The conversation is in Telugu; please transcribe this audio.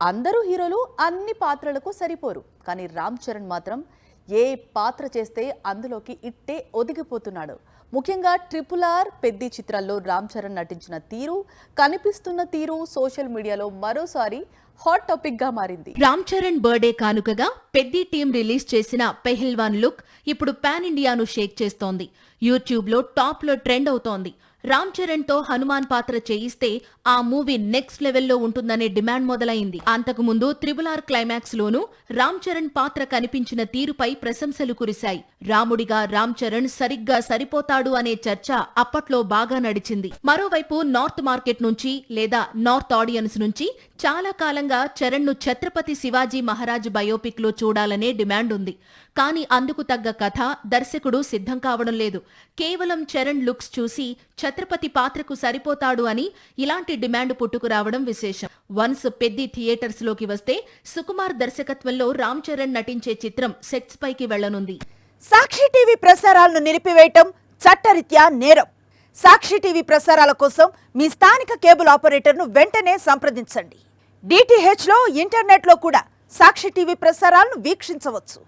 అందరూ హీరోలు అన్ని పాత్రలకు సరిపోరు. కానీ రామ్ చరణ్ మాత్రం ఏ పాత్ర చేస్తే అందులోకి ఇట్టే ఒదిగిపోతున్నాడు. ముఖ్యంగా RRR పెద్ది చిత్రాల్లో రామ్ చరణ్ నటించిన తీరు, కనిపిస్తున్న తీరు సోషల్ మీడియాలో మరోసారి హాట్ టాపిక్ గా మారింది. రామ్ చరణ్ బర్త్డే కానుకగా పెద్ది టీం రిలీజ్ చేసిన పెహిల్వాన్ లుక్ ఇప్పుడు పాన్ ఇండియాను షేక్ చేస్తోంది. యూట్యూబ్ లో టాప్ లో ట్రెండ్ అవుతోంది. రామ్ చరణ్ తో హనుమాన్ పాత్ర చేయిస్తే ఆ మూవీ నెక్స్ట్ లెవెల్లో ఉంటుందనే డిమాండ్ మొదలైంది. అంతకుముందు RRR క్లైమాక్స్ లోనూ రామ్ చరణ్ పాత్ర కనిపించిన తీరుపై ప్రశంసలు కురిశాయి. రాముడిగా రామ్ చరణ్ సరిగ్గా సరిపోతాడు అనే చర్చ అప్పట్లో బాగా నడిచింది. మరోవైపు నార్త్ మార్కెట్ నుంచి లేదా నార్త్ ఆడియన్స్ నుంచి చాలా కాలంగా చరణ్ ను ఛత్రపతి శివాజీ మహారాజ్ బయోపిక్ లో చూడాలనే డిమాండ్ ఉంది. కానీ అందుకు తగ్గ కథ, దర్శకుడు సిద్ధం కావడం లేదు. కేవలం చరణ్ లుక్స్ చూసి ఛత్రపతి పాత్రకు సరిపోతాడు అని ఇలాంటి డిమాండ్ పుట్టుకురావడం విశేషం. వన్స్ పెద్ది థియేటర్స్ లోకి వస్తే సుకుమార్ దర్శకత్వంలో రామ్ చరణ్ నటించే చిత్రం సెట్స్ పైకి వెళ్లనుంది. సాక్షి టీవీ ప్రసారాలను నిలిపివేయటం చట్టరీత్యా నేరం. సాక్షి టీవీ ప్రసారాల కోసం మీ స్థానిక కేబుల్ ఆపరేటర్ను వెంటనే సంప్రదించండి. DTH లో, ఇంటర్నెట్ లో కూడా సాక్షి టీవీ ప్రసారాలను వీక్షించవచ్చు.